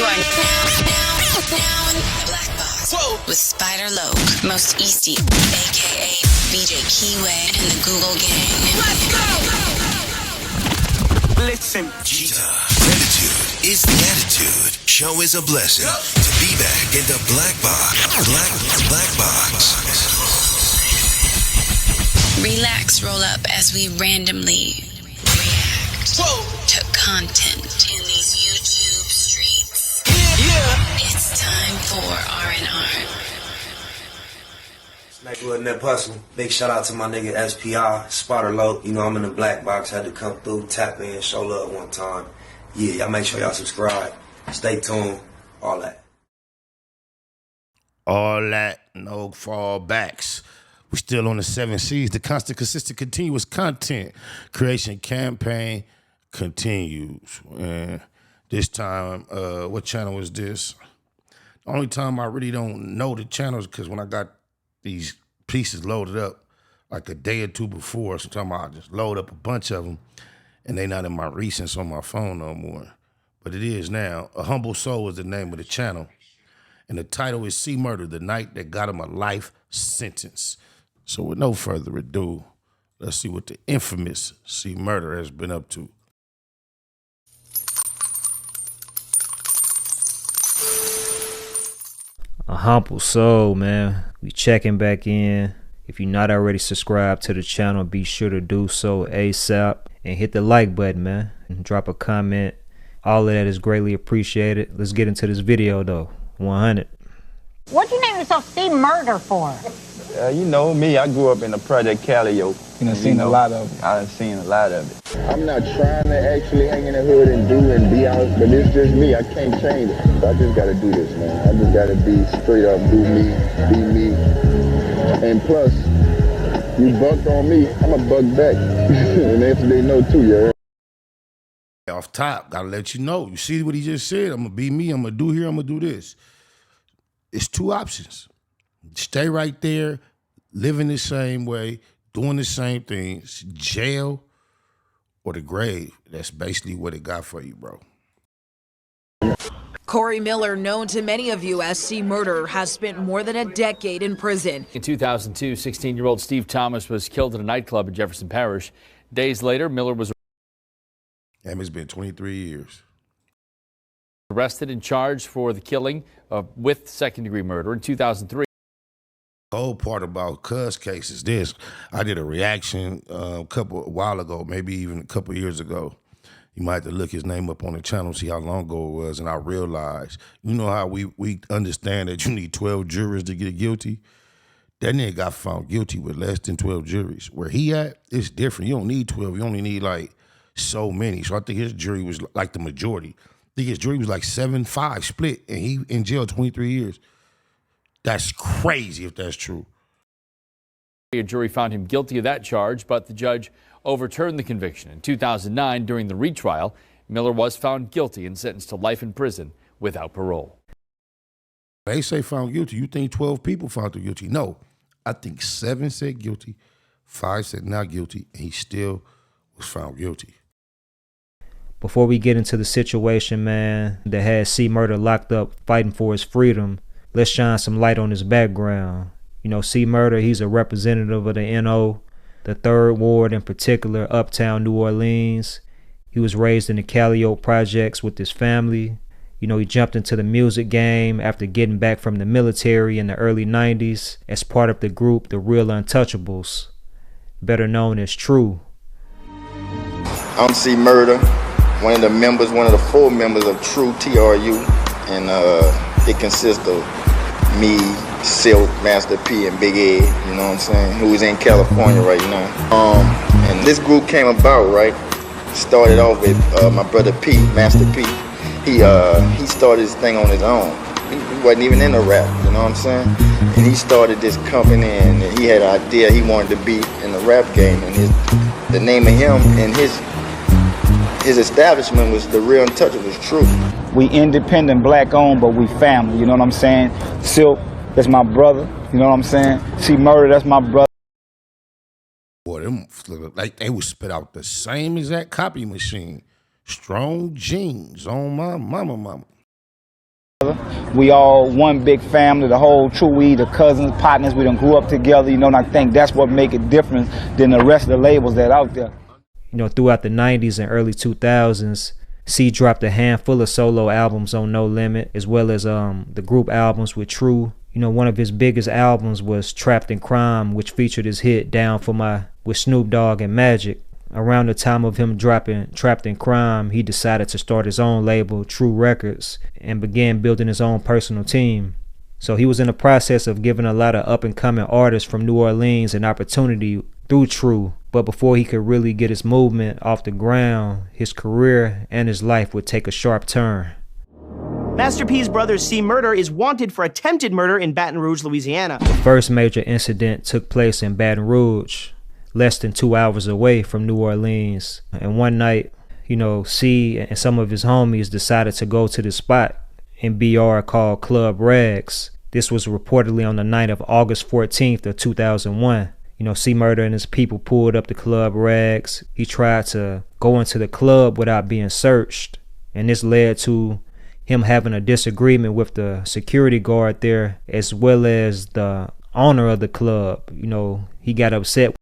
are now in the Black Box with Spider Loke, Most Easty, aka BJ Keyway, and the Google Gang. Let's go! Listen. Gratitude is the attitude. Show is a blessing. To be back in the Black Box. Black Box. Relax, roll up as we randomly react to content in these YouTube streets. It's time for R&R. Nightclub Net Hustle. Big shout out to my nigga SPI, Spotter Low. You know I'm in the Black Box. Had to come through, tap in, show love one time. Yeah, y'all make sure y'all subscribe. Stay tuned. All that. All that, no fallbacks. We still on the 7 C's. The constant, consistent, continuous content creation campaign continues. And this time, what channel is this? The only time I really don't know the channels because when I got these pieces loaded up like a day or two before, sometimes I just load up a bunch of them and they not in my recents on my phone no more. But it is now. A Humble Soul is the name of the channel. And the title is C Murder, the night that got him a life sentence. So with no further ado, let's see what the infamous C Murder has been up to. A Humble Soul, man. We checking back in. If you're not already subscribed to the channel, be sure to do so ASAP. And hit the like button, man. And drop a comment. All of that is greatly appreciated. Let's get into this video, though. 100. What'd you name yourself C Murder for? You know me, I grew up in the Project Callio. You done seen a lot of it. I done seen a lot of it. I'm not trying to actually hang in the hood and do and be out, but it's just me. I can't change it. So I just gotta do this, man. I just gotta be straight up, do me, be me. And plus, you bucked on me, I'm a buck back. And that's what they know too, yeah. Off top, gotta let you know. You see what he just said? I'm gonna be me, I'm gonna do here, I'm gonna do this. It's two options. Stay right there, living the same way, doing the same things, jail or the grave. That's basically what it got for you, bro. Corey Miller, known to many of you as C Murder, has spent more than a decade in prison. In 2002, 16-year-old Steve Thomas was killed at a nightclub in Jefferson Parish. Days later, Miller was It's been 23 years. arrested and charged for the killing with second-degree murder in 2003. The whole part about Cuz case is this. I did a reaction a while ago, maybe even a couple years ago. You might have to look his name up on the channel, see how long ago it was, and I realized, you know how we understand that you need 12 jurors to get guilty? That nigga got found guilty with less than 12 juries. Where he at, it's different. You don't need 12. You only need like so many. So I think his jury was like the majority. I think his jury was like 7-5 split, and he in jail 23 years. That's crazy if that's true. A jury found him guilty of that charge, but the judge overturned the conviction. In 2009, during the retrial, Miller was found guilty and sentenced to life in prison without parole. They say found guilty. You think 12 people found him guilty? No. I think 7 said guilty, 5 said not guilty, and he still was found guilty. Before we get into the situation, man, that had C Murder locked up fighting for his freedom, let's shine some light on his background. You know, C Murder, he's a representative of the NO, the 3rd Ward in particular, uptown New Orleans. He was raised in the Callio projects with his family. You know, he jumped into the music game after getting back from the military in the early 90s as part of the group The Real Untouchables, better known as True. I'm C Murder, one of the 4 members of True TRU, and it consists of me, Silk, Master P, and Big Ed, you know what I'm saying, who's in California right now. And this group came about, right, started off with my brother P, Master P. He started this thing on his own. He wasn't even into rap, you know what I'm saying? And he started this company, and he had an idea he wanted to be in the rap game, and the name of him and his establishment was The Real Untouchables, True. We independent, black owned, but we family, you know what I'm saying? Silk, that's my brother, you know what I'm saying? C Murder, that's my brother. Boy, them like they would spit out the same exact copy machine. Strong jeans on my mama. We all one big family, the whole True, we the cousins, partners, we done grew up together, you know, and I think that's what make it different than the rest of the labels that out there. You know, throughout the 90s and early 2000s, C dropped a handful of solo albums on No Limit, as well as the group albums with True. You know, one of his biggest albums was Trapped in Crime, which featured his hit Down for My with Snoop Dogg and Magic. Around the time of him dropping Trapped in Crime, he decided to start his own label, True Records, and began building his own personal team. So he was in the process of giving a lot of up-and-coming artists from New Orleans an opportunity through True. But before he could really get his movement off the ground, his career and his life would take a sharp turn. Master P's brother C Murder is wanted for attempted murder in Baton Rouge, Louisiana. The first major incident took place in Baton Rouge, less than 2 hours away from New Orleans. And one night, you know, C and some of his homies decided to go to the spot in BR called Club Rags. This was reportedly on the night of August 14th of 2001. You know, C Murder and his people pulled up to Club Rags. He tried to go into the club without being searched, and this led to him having a disagreement with the security guard there, as well as the owner of the club. You know, he got upset.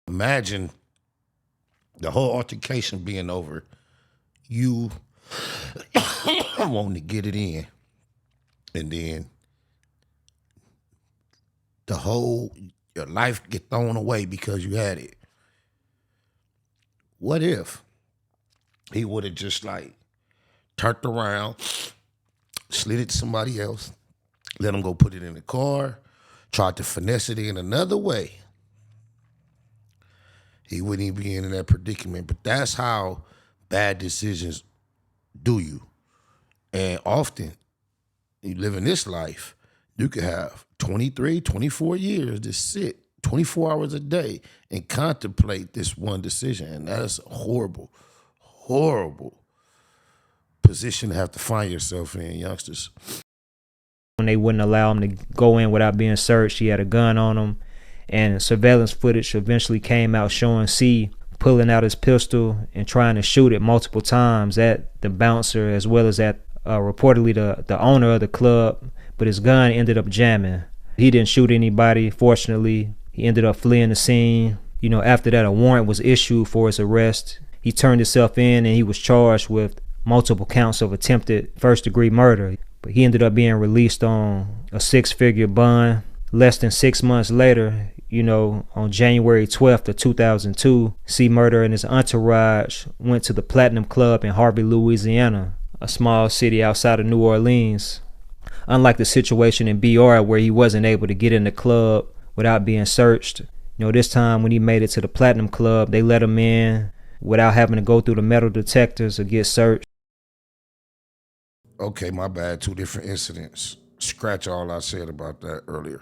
Imagine the whole altercation being over, you wanting to get it in, and then your life get thrown away because you had it. What if he would have just like turned around, slid it to somebody else, let them go put it in the car, tried to finesse it in another way? He wouldn't even be in that predicament. But that's how bad decisions do you. And often, you live in this life, you could have 23, 24 years to sit 24 hours a day and contemplate this one decision. And that's a horrible, horrible position to have to find yourself in, youngsters. When they wouldn't allow him to go in without being searched, he had a gun on him. And surveillance footage eventually came out showing C pulling out his pistol and trying to shoot it multiple times at the bouncer, as well as at reportedly the owner of the club, but his gun ended up jamming. He didn't shoot anybody, fortunately. He ended up fleeing the scene. You know, after that, a warrant was issued for his arrest. He turned himself in and he was charged with multiple counts of attempted first-degree murder. But he ended up being released on a 6-figure bond. Less than 6 months later, you know, on January 12th of 2002, C Murder and his entourage went to the Platinum Club in Harvey, Louisiana, a small city outside of New Orleans. Unlike the situation in BR where he wasn't able to get in the club without being searched, you know, this time when he made it to the Platinum Club, they let him in without having to go through the metal detectors or get searched. Okay, my bad. 2 different incidents. Scratch all I said about that earlier.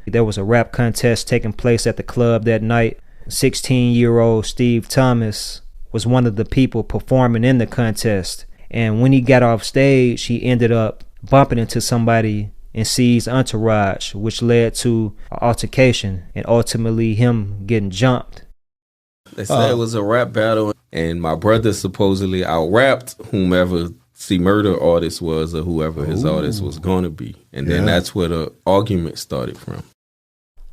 There was a rap contest taking place at the club that night. 16-year-old Steve Thomas was one of the people performing in the contest. And when he got off stage, he ended up bumping into somebody in C's entourage, which led to an altercation and ultimately him getting jumped. They said it was a rap battle, and my brother supposedly out-rapped whomever C Murder artist was or whoever his artist was going to be. And then that's where the argument started from.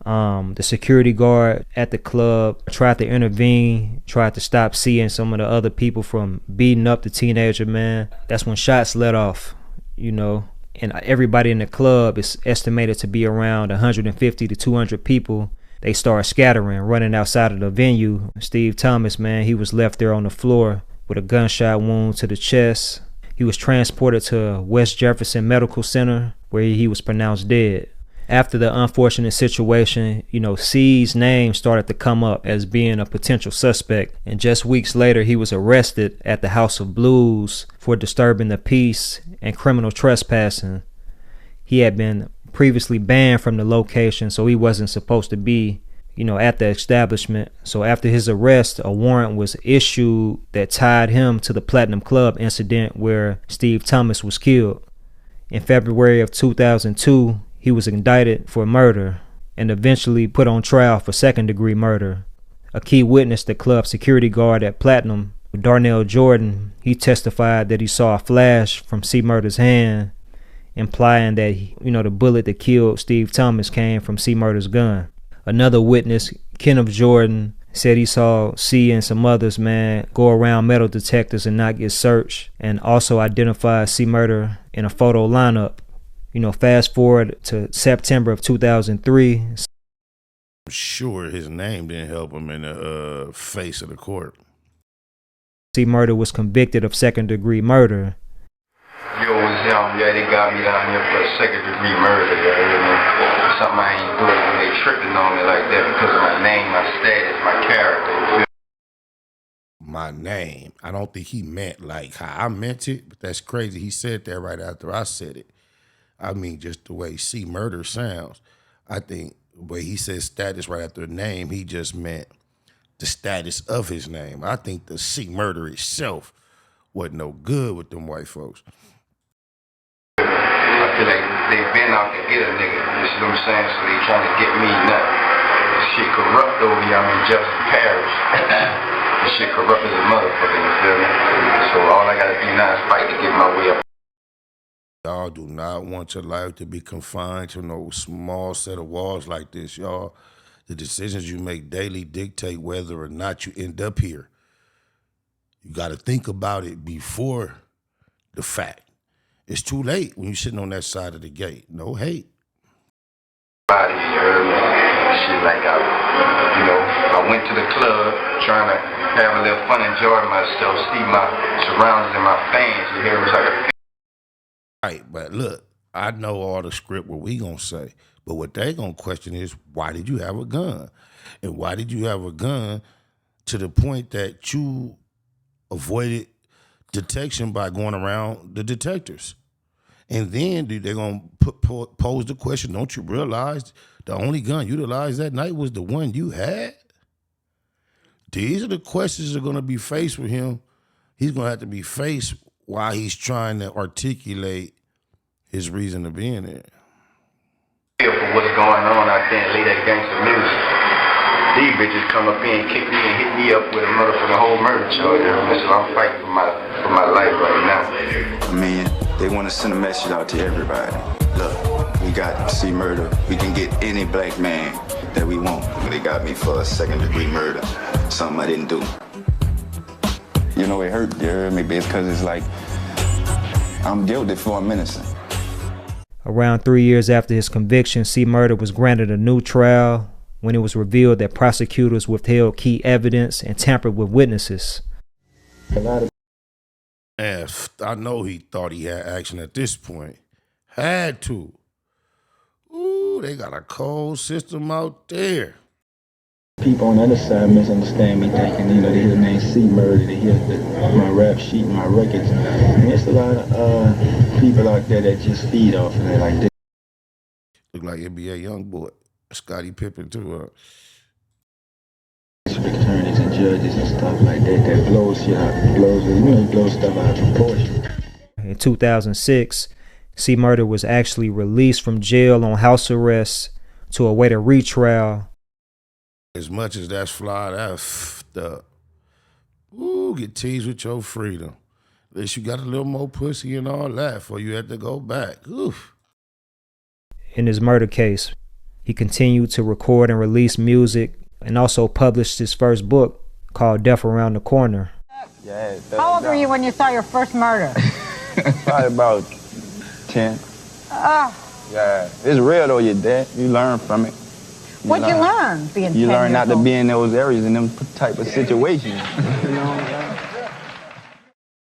The security guard at the club tried to intervene, tried to stop C and some of the other people from beating up the teenager, man. That's when shots let off, you know. And everybody in the club is estimated to be around 150 to 200 people. They start scattering, running outside of the venue. Steve Thomas, man, he was left there on the floor with a gunshot wound to the chest. He was transported to West Jefferson Medical Center, where he was pronounced dead. After the unfortunate situation, you know, C's name started to come up as being a potential suspect. And just weeks later, he was arrested at the House of Blues for disturbing the peace and criminal trespassing. He had been previously banned from the location, so he wasn't supposed to be, you know, at the establishment. So after his arrest, a warrant was issued that tied him to the Platinum Club incident where Steve Thomas was killed. In February of 2002, he was indicted for murder and eventually put on trial for second-degree murder. A key witness, the club security guard at Platinum, Darnell Jordan, he He testified that he saw a flash from C. Murder's hand, implying that, the bullet that killed Steve Thomas came from C. Murder's gun. Another witness, Kenneth Jordan, said he saw C and some others, man, go around metal detectors and not get searched, and also identified C. Murder in a photo lineup. Fast forward to September of 2003. I'm sure his name didn't help him in the face of the court. C. Murder was convicted of second-degree murder. Yo, what's up? Yeah, they got me down here for second-degree murder. Something I ain't doing when they tripping on me like that because of my name, my status, my character. My name. I don't think he meant like how I meant it, but that's crazy. He said that right after I said it. I mean, just the way C. Murder sounds. I think the way he said status right after the name, he just meant the status of his name. I think the C. Murder itself wasn't no good with them white folks. I feel like they've been out to get a nigga, you see what I'm saying? So they trying to get me nothing. This shit corrupt over here, I'm in Jefferson Parish. This shit corrupt as a motherfucker, you feel me? So all I gotta do now is fight to get my way up. Y'all do not want your life to be confined to no small set of walls like this, y'all. The decisions you make daily dictate whether or not you end up here. You got to think about it before the fact. It's too late when you're sitting on that side of the gate. No hate. Body, you heard me? Shit like I went to the club trying to have a little fun, enjoy myself, see my surroundings and my fans. You hear me? It's like a Right, but look, I know all the script what we gonna say, but what they gonna question is, why did you have a gun? And why did you have a gun to the point that you avoided detection by going around the detectors? And then they're gonna pose the question, don't you realize the only gun utilized that night was the one you had? These are the questions that are gonna be faced with him. He's gonna have to be faced while he's trying to articulate his reason to be in there. For what's going on out there and lay that gangster music. These bitches come up in and kick me and hit me up with a motherfucking whole murder charge. So I'm fighting for my life right now. I mean, they want to send a message out to everybody. Look, we got C. Murder. We can get any black man that we want. They got me for a second-degree murder. Something I didn't do. You know, it hurt, you heard me, it's because it's like, I'm guilty for I'm innocent. Around 3 years after his conviction, C. Murder was granted a new trial when it was revealed that prosecutors withheld key evidence and tampered with witnesses. And I know he thought he had action at this point. Had to. Ooh, they got a cold system out there. People on the other side misunderstand me, thinking, they hear the name C. Murder, they hear my rap sheet, my records. And there's a lot of people out there that just feed off of that like this. Look like NBA young boy, Scottie Pippen too. Attorneys and judges and stuff like that blows shit out, blows stuff out of proportion. In 2006, C. Murder was actually released from jail on house arrest to await a retrial. As much as that's fly, that's up. Ooh, get teased with your freedom. At least you got a little more pussy and all that before you had to go back. Oof. In his murder case, he continued to record and release music and also published his first book called Death Around the Corner. Yeah, How old were you when you saw your first murder? Probably about 10. Yeah, it's real though, you're dead. You learn from it. What'd you learn being 10 You learn not years to be in those areas, in them type of situations.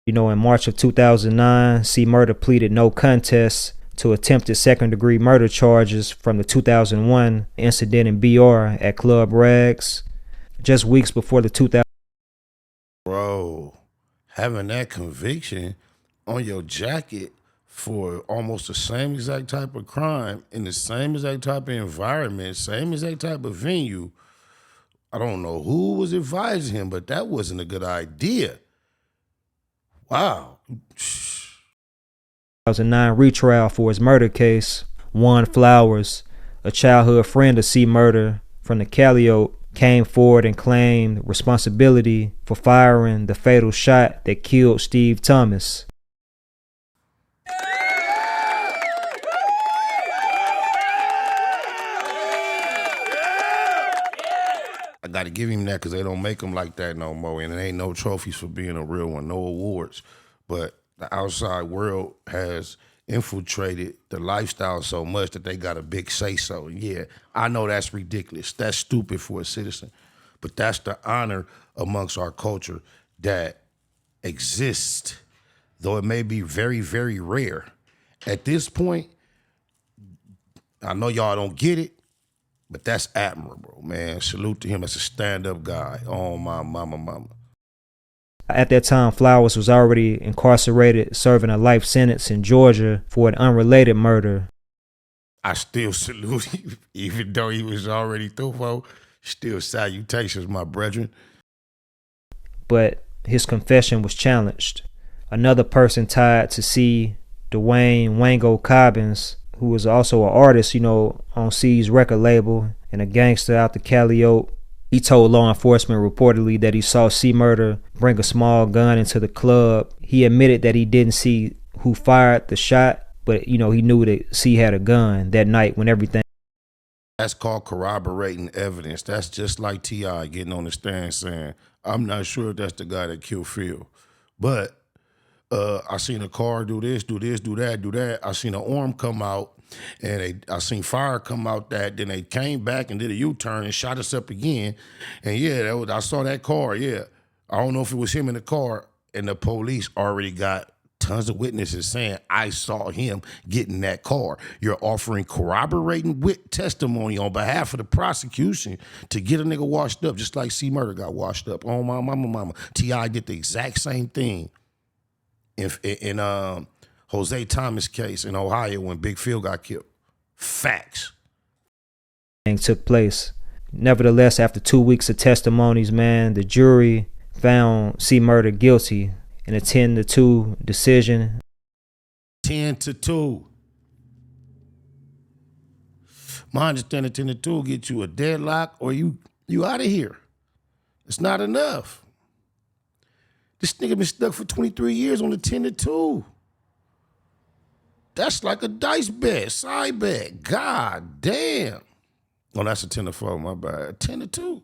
In March of 2009, C. Murder pleaded no contest to attempted second-degree murder charges from the 2001 incident in BR at Club Rags. Just weeks before the 2000. Bro, having that conviction on your jacket for almost the same exact type of crime in the same exact type of environment, same exact type of venue. I don't know who was advising him, but that wasn't a good idea. Wow. 2009 retrial for his murder case. Juan Flowers, a childhood friend of C. Murder from the Calliope, came forward and claimed responsibility for firing the fatal shot that killed Steve Thomas. I got to give him that because they don't make them like that no more. And there ain't no trophies for being a real one, no awards. But the outside world has infiltrated the lifestyle so much that they got a big say-so. Yeah, I know that's ridiculous. That's stupid for a citizen. But that's the honor amongst our culture that exists, though it may be very, very rare. At this point, I know y'all don't get it, but that's admirable, man. Salute to him as a stand-up guy. Oh, my mama. At that time, Flowers was already incarcerated, serving a life sentence in Georgia for an unrelated murder. I still salute him, even though he was already through, folks. Still salutations, my brethren. But his confession was challenged. Another person tied to C. Dwayne Wango Cobbins, who was also an artist, on C's record label and a gangster out the Calliope. He told law enforcement reportedly that he saw C. Murder bring a small gun into the club. He admitted that he didn't see who fired the shot, but he knew that C had a gun that night when everything. That's called corroborating evidence. That's just like T.I. getting on the stand saying, I'm not sure if that's the guy that killed Phil, but I seen a car do this, do that. I seen an arm come out, and I seen fire come out that. Then they came back and did a U-turn and shot us up again. And yeah, I saw that car. Yeah, I don't know if it was him in the car. And the police already got tons of witnesses saying I saw him get in that car. You're offering corroborating testimony on behalf of the prosecution to get a nigga washed up, just like C. Murder got washed up. Oh my mama. T.I. did the exact same thing in Jose Thomas case in Ohio when Big Phil got killed. Facts. Took place. Nevertheless, after 2 weeks of testimonies, man, the jury found C. Murder guilty in a 10-2 decision. 10-2. My understanding, 10-2 get you a deadlock or you out of here. It's not enough. This nigga been stuck for 23 years on the 10-2. That's like a dice bet, side bet. God damn. Oh, that's a 10-4, my bad. 10-2.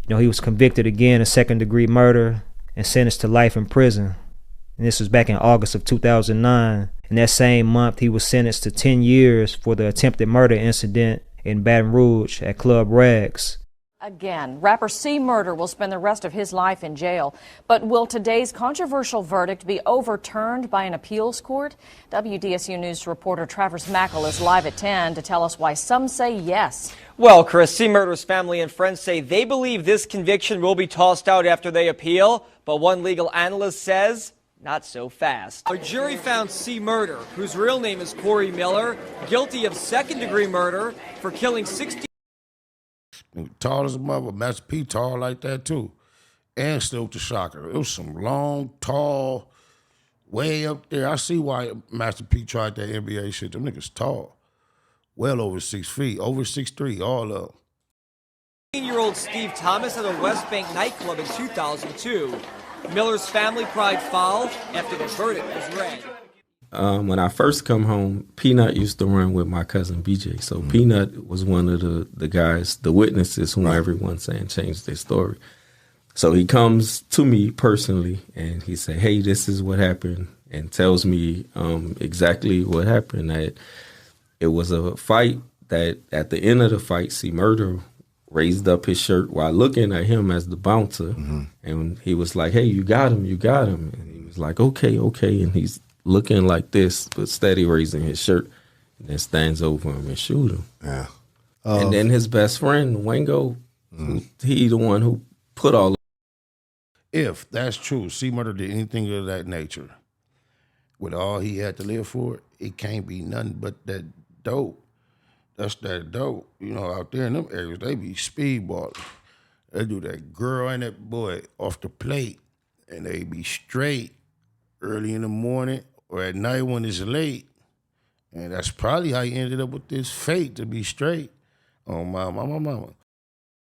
He was convicted again of second-degree murder and sentenced to life in prison. And this was back in August of 2009. In that same month, he was sentenced to 10 years for the attempted murder incident in Baton Rouge at Club Rags. Again, rapper C. Murder will spend the rest of his life in jail. But will today's controversial verdict be overturned by an appeals court? WDSU News reporter Travis Mackle is live at 10 to tell us why some say yes. Well, Chris, C. Murder's family and friends say they believe this conviction will be tossed out after they appeal. But one legal analyst says not so fast. A jury found C. Murder, whose real name is Corey Miller, guilty of second-degree murder for killing 16. Tall as a mother, Master P tall like that too. And Silk the Shocker. It was some long, tall, way up there. I see why Master P tried that NBA shit. Them niggas tall. Well over 6 feet, over 6'3", all up. 18-year-old Steve Thomas at a West Bank nightclub in 2002. Miller's family cried foul after the verdict was read. When I first come home, Peanut used to run with my cousin BJ. So Peanut was one of the guys, the witnesses whom everyone's saying changed their story. So he comes to me personally and he said, hey, this is what happened, and tells me exactly what happened. That it was a fight that at the end of the fight, C. Murder raised up his shirt while looking at him as the bouncer. And he was like, hey, you got him. And he was like, okay. And he's looking like this, but steady raising his shirt, and then stands over him and shoot him. Yeah. And then his best friend, Wango, he the one who put all. If that's true, C. Murder did anything of that nature, with all he had to live for, it can't be nothing but that dope. That's that dope. Out there in them areas, they be speedballing. They do that girl and that boy off the plate, and they be straight early in the morning or at night when it's late. And that's probably how he ended up with this fate, to be straight. Oh, my mama.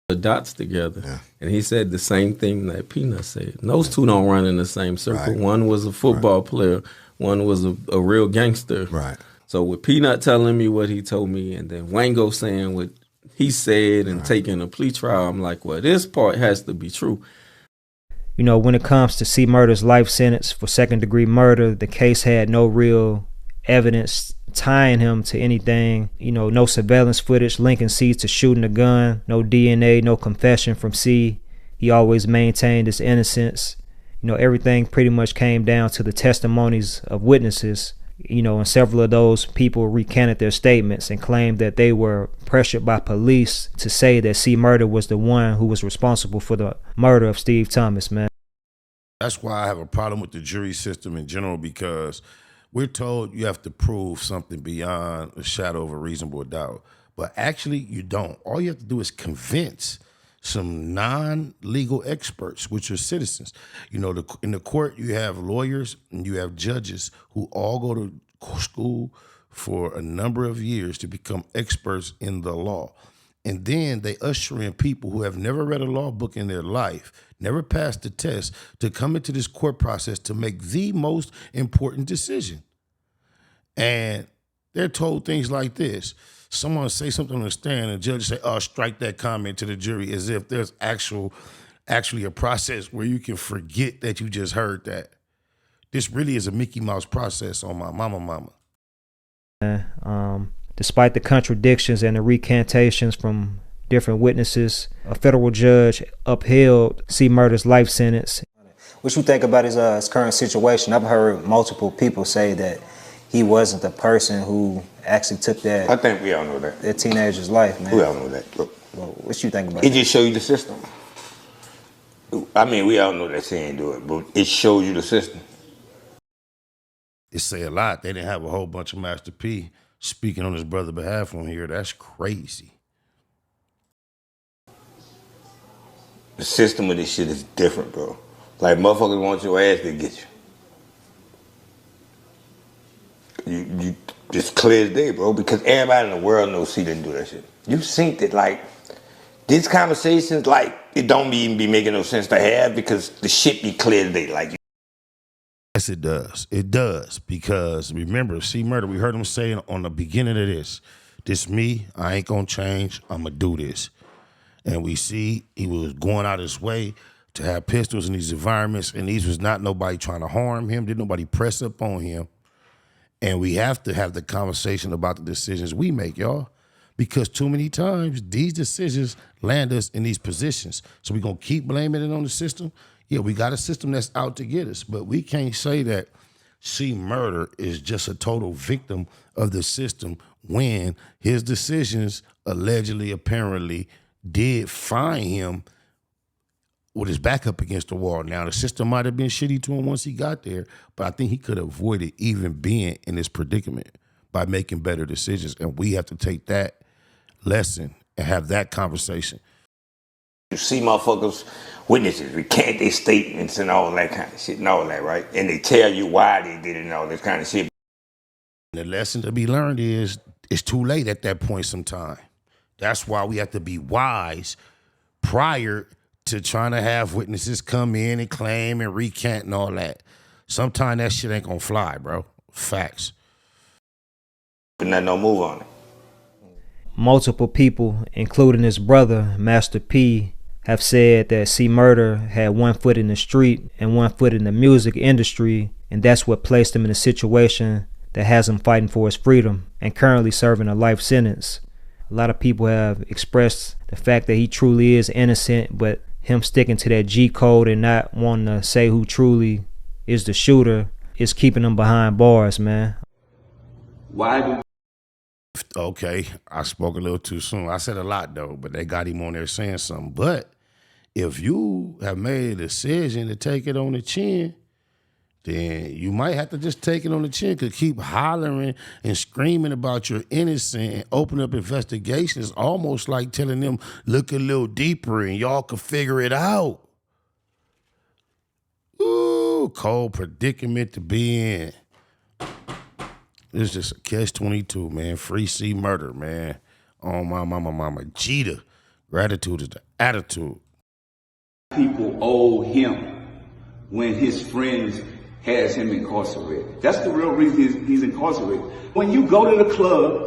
The dots together. And he said the same thing that Peanut said. And those two don't run in the same circle. Right. One was a football player. One was a real gangster. Right. So with Peanut telling me what he told me and then Wango saying what he said and taking a plea trial, I'm like, well, this part has to be true. You know, when it comes to C. Murder's life sentence for second-degree murder, the case had no real evidence tying him to anything. You know, no surveillance footage linking C to shooting a gun, no DNA, no confession from C. He always maintained his innocence. You know, everything pretty much came down to the testimonies of witnesses. You know, and several of those people recanted their statements and claimed that they were pressured by police to say that C. Murder was the one who was responsible for the murder of Steve Thomas, man. That's why I have a problem with the jury system in general, because we're told you have to prove something beyond a shadow of a reasonable doubt. But actually, you don't. All you have to do is convince some non-legal experts, which are citizens. You know, in the court, you have lawyers and you have judges who all go to school for a number of years to become experts in the law. And then they usher in people who have never read a law book in their life, never passed the test, to come into this court process to make the most important decision. And they're told things like this. Someone say something on the stand and the judge say, oh, strike that comment to the jury, as if there's actually a process where you can forget that you just heard that. This really is a Mickey Mouse process on my mama. Despite the contradictions and the recantations from different witnesses, a federal judge upheld C. Murder's life sentence. What you think about his current situation? I've heard multiple people say that he wasn't the person who actually took that. I think we all know that. That teenager's life, man. We all know that. Look, well, what you think about it? It just show you the system. I mean, we all know that he ain't do it, but it shows you the system. It say a lot. They didn't have a whole bunch of Master P speaking on his brother's behalf on here. That's crazy. The system of this shit is different, bro. Like, motherfuckers want your ass to get you. You just clear as day, bro, because everybody in the world knows he didn't do that shit. You think that, like, these conversations, like, it don't even be making no sense to have because the shit be clear as day. Like, yes, it does. It does, because remember, C. Murder, we heard him saying on the beginning of this me, I ain't gonna change, I'm gonna do this. And we see he was going out his way to have pistols in these environments, and these was not nobody trying to harm him, didn't nobody press up on him. And we have to have the conversation about the decisions we make, y'all, because too many times these decisions land us in these positions. So we're going to keep blaming it on the system. Yeah, we got a system that's out to get us, but we can't say that C. Murder is just a total victim of the system when his decisions allegedly, apparently, did find him with his back up against the wall. Now, the system might have been shitty to him once he got there, but I think he could have avoided even being in this predicament by making better decisions. And we have to take that lesson and have that conversation. you see motherfuckers, witnesses, recant their statements and all that kind of shit and all that, right? And they tell you why they did it and all this kind of shit. The lesson to be learned is it's too late at that point sometime. That's why we have to be wise prior to trying to have witnesses come in and claim and recant and all that. Sometimes that shit ain't gonna fly, bro. Facts. But not no move on it. Multiple people, including his brother, Master P, have said that C. Murder had 1 foot in the street and 1 foot in the music industry, and that's what placed him in a situation that has him fighting for his freedom and currently serving a life sentence. A lot of people have expressed the fact that he truly is innocent, but him sticking to that G code and not wanting to say who truly is the shooter is keeping him behind bars, man. Why do... Okay, I spoke a little too soon. I said a lot, though, but they got him on there saying something. But if you have made a decision to take it on the chin, then you might have to just take it on the chin, because keep hollering and screaming about your innocent and open up investigations, almost like telling them, look a little deeper and y'all can figure it out. Ooh, cold predicament to be in. It's just a catch-22, man. Free C. Murder, man. On my mama Jeter. Gratitude is the attitude. People owe him when his friends has him incarcerated. That's the real reason he's incarcerated. When you go to the club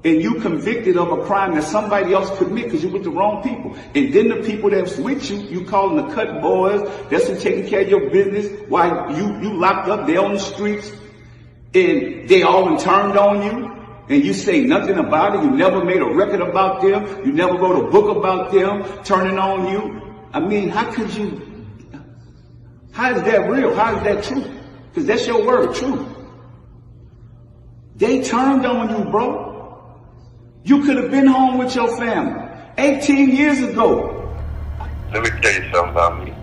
and you convicted of a crime that somebody else commit because you with the wrong people, and then the people that's with you, you call them the cut boys, that's who taking care of your business while you locked up, they on the streets, and they all turned on you, and you say nothing about it, you never made a record about them, you never wrote a book about them turning on you. I mean, how is that real? How is that true? Because that's your word, true. They turned on you, bro. You could have been home with your family 18 years ago. Let me tell you something about me.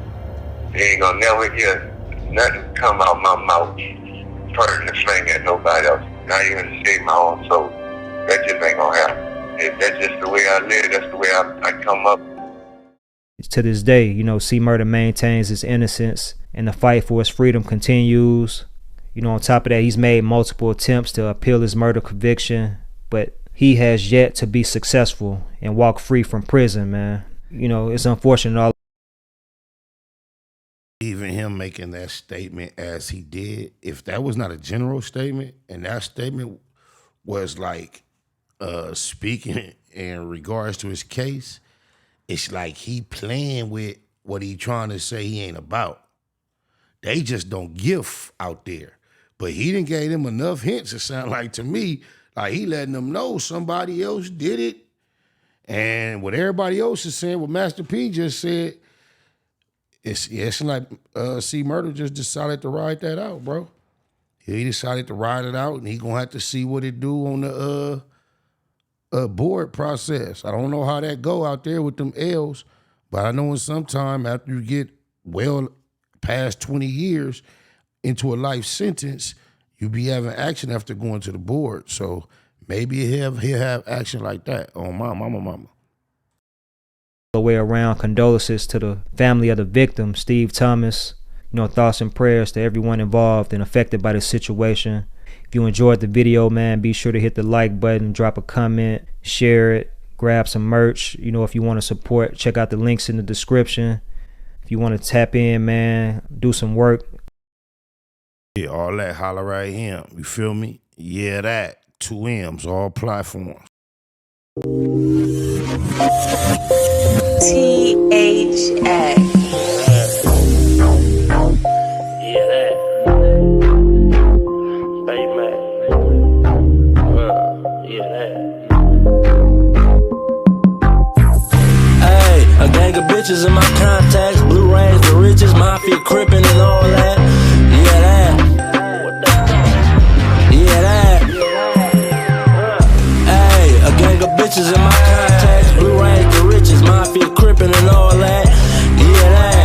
You ain't gonna never hear nothing come out my mouth turning the finger at nobody else. Not even save my own soul. That just ain't gonna happen. That's just the way I live. That's the way I come up. To this day, you know, C Murder maintains his innocence and the fight for his freedom continues. You know, on top of that, he's made multiple attempts to appeal his murder conviction, but he has yet to be successful and walk free from prison, man. You know, it's unfortunate. Even him making that statement as he did, if that was not a general statement and that statement was like speaking in regards to his case, it's like he playing with what he trying to say he ain't about. They just don't give out there. But he done gave them enough hints, it sound like to me, like he letting them know somebody else did it. And what everybody else is saying, what Master P just said, it's like C Murder just decided to ride that out, bro. He decided to ride it out, and he gonna have to see what it do on the board process. I don't know how that go out there with them L's, but I know in some time after you get well past 20 years into a life sentence, you be having action after going to the board. So maybe he'll have action like that on my mama. The way around, condolences to the family of the victim, Steve Thomas. You know, thoughts and prayers to everyone involved and affected by the situation. If you enjoyed the video, man, be sure to hit the like button, drop a comment, share it, grab some merch. You know, if you want to support, check out the links in the description. If you want to tap in, man, do some work. Yeah, all that, holler right here. You feel me? Yeah, that. 2 M's, all platforms. THA. Yeah, that. Baby man. Yeah, that. Hey, a gang of bitches in my contacts, blue rays, the riches, mafia crippin' and all that. Yeah, that. Yeah, that. Hey, a gang of bitches in my contacts, blue rays, the riches, mafia crippin' and all that. Yeah, that.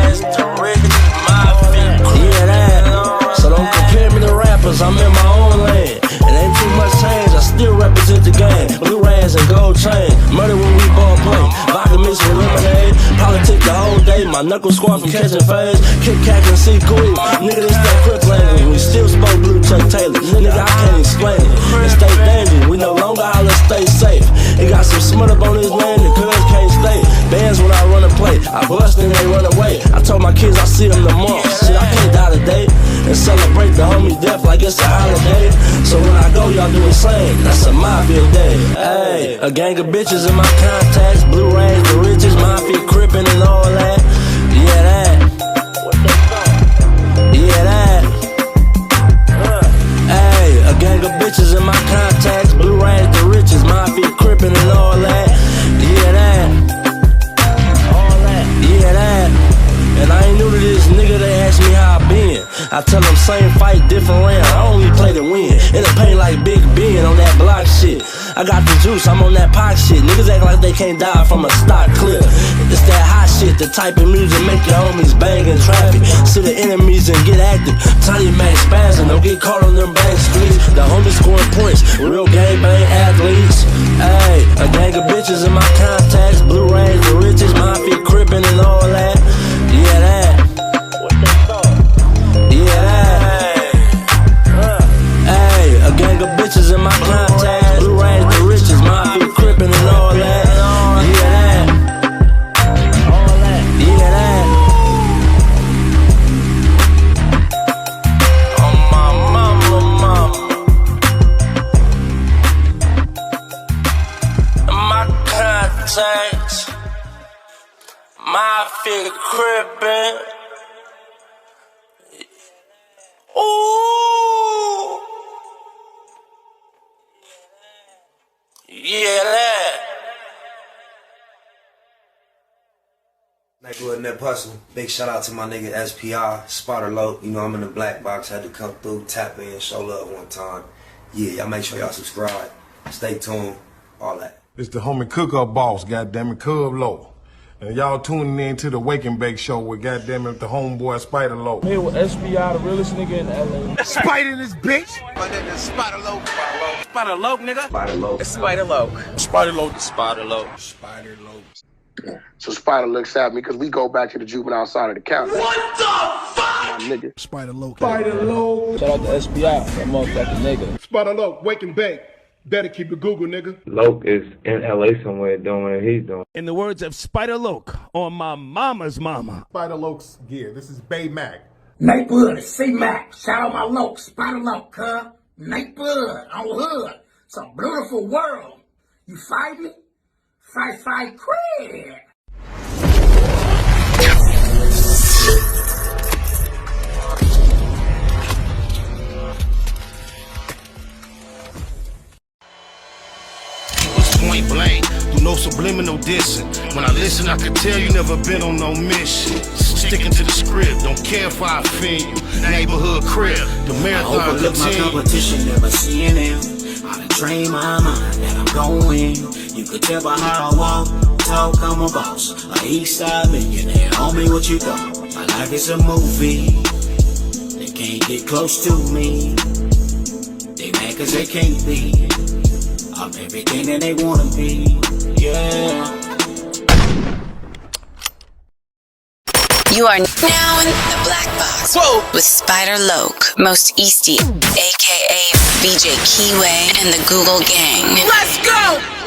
Yeah, that. So don't compare me to rappers, I'm in my own lane. It ain't too much change, I still represent the game. Blue rays and gold chain, murder when we ball play. Vodka mixed with lemonade, politic the whole day. My knuckles squad from catching phase. Kit Kat and see cool, nigga this that quick language. We still spoke blue Chuck Taylor, nigga I can't explain it. And stay dangerous, we no longer holler stay safe. He got some smut up on his man, the cuz can't stay. Bands when I run a play, I bust and they run away. I told my kids I see them tomorrow. Shit, I can't die today and celebrate the homie death like it's a holiday. So when I go, y'all do the same. That's a mafia day. Hey, a gang of bitches in my contacts, blue rays, the riches, mafia crippin' and all that. Yeah, that. Yeah, that. Hey, a gang of bitches in my contacts, blue rays, the riches, mafia crippin' and all that. Yeah, that. Yeah, that. And I ain't new to this, nigga, they ask me how I been. I tell them same fight, different round, I only play to win. In the paint like Big Ben on that block shit. I got the juice, I'm on that pop shit. Niggas act like they can't die from a stock clip. It's that hot shit, the type of music make your homies bang in traffic. See the enemies and get active. Tiny Mac spazzing, don't get caught on them back streets. The homies scoring points, real gang bang athletes. Hey, a gang of bitches in my contacts, blue rays, the riches, mafia crippin' and all that. Yeah, that. Yeah, that. Hey, a gang of bitches in my contacts, blue rays, the riches, mafia crippin' and all nigga crippin'. Ooh. Yeah, that. Nigga in that puzzle. Big shout out to my nigga SPI, Spotter Low. You know I'm in the black box, had to come through, tap in, show love one time. Yeah, y'all make sure y'all subscribe. Stay tuned, all that. It's the homie cook-up boss, goddammit, Cub Low. And y'all tuning in to the Wake and Bake show with goddammit the homeboy Spider Low. Me with SPI, the realest nigga in LA. Spider this bitch! My nigga is Spider Low. Spider Low, nigga. Spider Low. It's Spider Low. Spider Low. Spider Low. Spider Low. So Spider looks at me because we go back to the juvenile side of the county. What the fuck? My nigga. Spider Low. Spider Low. Shout out to SPI, that motherfucking nigga. Spider Low, Wake and Bake. Better keep it Google, nigga. Loke is in LA somewhere doing what he's doing. In the words of Spider Loke on my mama's mama. Spider Loke's gear. This is Bay Mac. Nate Blood, C-Mac. Shout out my Loke, Spider Loke, huh? Nate Blood on Hood. It's a beautiful world. You fight me? Fight, crib. Point blank, do no subliminal dissing. When I listen, I can tell you never been on no mission. Sticking to the script, don't care if I offend you. Neighborhood crib, the marathon I overlook my competition, never seeing them. I done trained my mind that I'm going. You could tell by how I walk, talk, I'm a boss. A east side millionaire, homie, what you thought? My life is a movie. They can't get close to me. They mad cause they can't be. I'm everything that they wanna be, yeah. You are now in the black box. Whoa. With Spider Loke, Most Easty, aka BJ Keyway, and the Google Gang. Let's go!